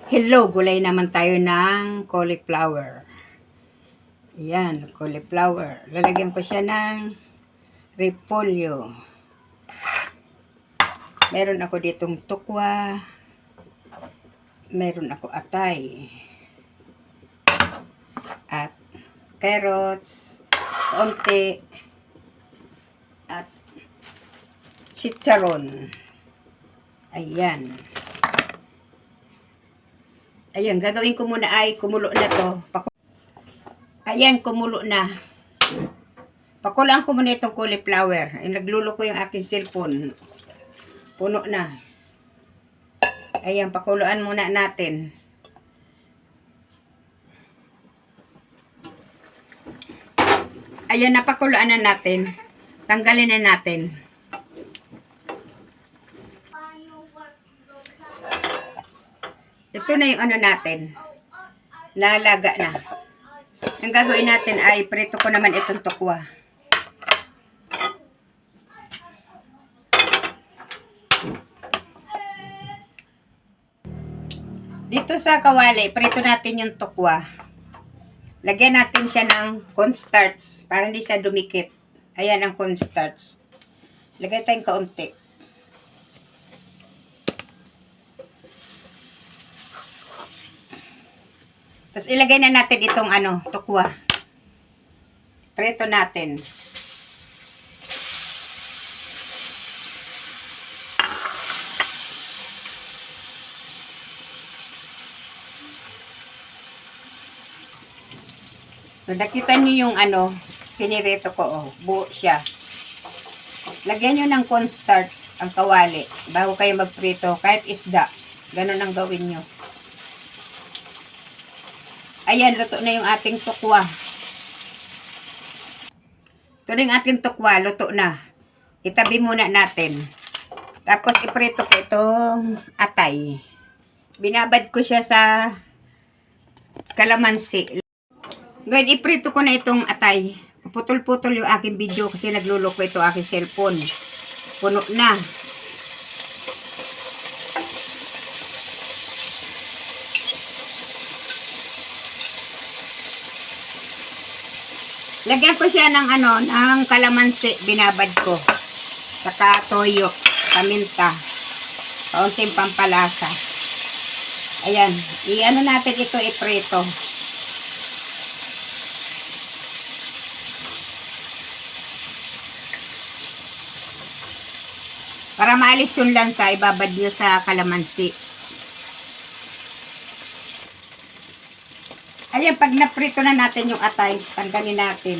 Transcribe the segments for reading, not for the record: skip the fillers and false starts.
Hello, gulay naman tayo ng cauliflower. Ayan, cauliflower. Lalagyan ko siya ng repolyo. Meron ako ditong tukwa. Meron ako atay. At carrots. Konti. At chicharon. Ayan. Ayan, gagawin ko muna ay kumulo na to. Ayan, kumulo na. Pakulaan ko muna itong cauliflower. Ay, naglulo ko yung aking cellphone. Puno na. Ayan, pakuluan muna natin. Ayan, napakuluan na natin. Tanggalin na natin. Ito na yung ano natin. Nalaga na. Ang gagawin natin ay prito ko naman itong tukwa. Dito sa kawali, prito natin yung tukwa. Lagyan natin siya ng cornstarch para hindi siya dumikit. Ayan ang cornstarch. Lagay tayong kaunti. Tapos ilagay na natin itong tukwa. Prito natin. So, nakita niyo yung pinirito ko, buo siya. Lagyan nyo ng cornstarch ang kawali bago kayo magprito, kahit isda. Ganun ang gawin nyo. Ayan, luto na yung ating tukwa. Ito na yung ating tukwa, luto na. Itabi muna natin. Tapos iprito ko itong atay. Binabad ko siya sa kalamansi. Ngayon, iprito ko na itong atay. Putol-putol yung aking video kasi nagluloko ito aking cellphone. Puno na. Lagyan ko siya ng ng kalamansi, binabad ko. Saka toyo, paminta, kaunting pampalasa. Ayan, natin ito iprito. Para maalis yung lansa, ibabad nyo sa kalamansi. Ayan, pag naprito na natin yung atay, tanggalin natin.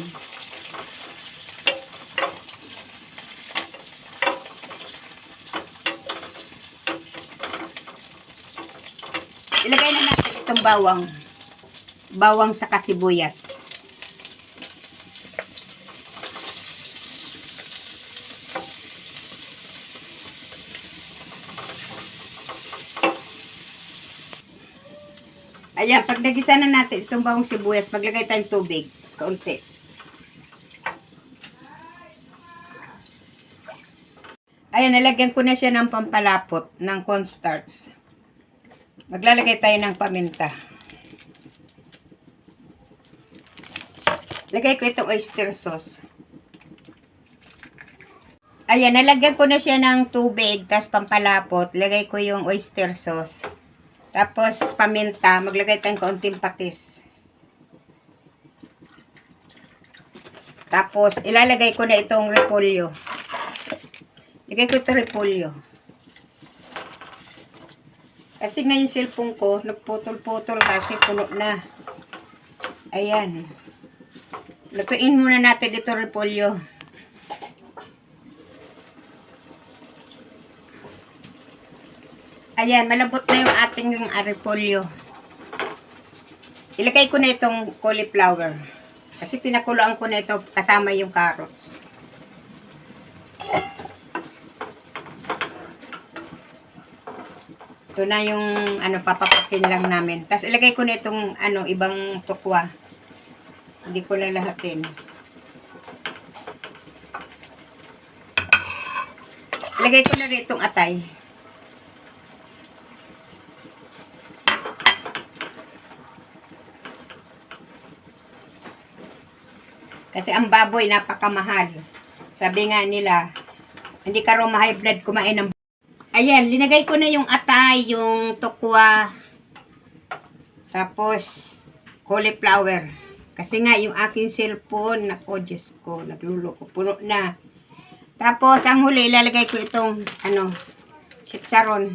Ilagay na natin itong bawang. Bawang sa sibuyas. Ayan, pag nagisa na natin itong bawang sibuyas, maglagay tayong tubig. Kaunti. Ayan, nalagyan ko na siya ng pampalapot ng cornstarch. Maglalagay tayo ng paminta. Lagay ko itong oyster sauce. Ayan, nalagyan ko na siya ng tubig, tapos pampalapot. Lagay ko yung oyster sauce. Tapos, paminta. Maglagay tayong kaunting patis. Tapos, ilalagay ko na itong repolyo. Lagay ko itong repolyo. Kasi nga yung cellphone ko, nagputol-putol kasi puno na. Ayan. Lutuin muna natin itong repolyo. Ayan, malambot na yung ating repolyo. Ilagay ko na itong cauliflower. Kasi pinakuloan ko na ito kasama yung carrots. Ito na yung papapakin lang namin. Tapos ilagay ko na itong ibang tukwa. Hindi ko lalahatin. Ilagay ko na rin itong atay. Kasi ang baboy napakamahal. Sabi nga nila, hindi ka raw ma-high blood kumain ng. Ayan, linagay ko na yung atay, yung tukwa, tapos cauliflower. Kasi nga yung aking cellphone, nako Diyos ko, nagluloko, puno na. Tapos ang huli, ilalagay ko itong, chicharon.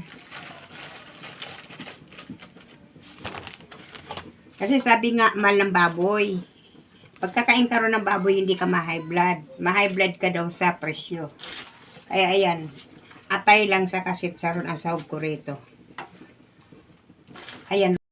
Kasi sabi nga, mahal ng baboy. Pagkakain ka rin ng baboy, hindi ka ma-high blood. Ma-high blood ka daw sa presyo. Kaya ayan, atay lang sa chicharon ang sahog ko rito. Ayan.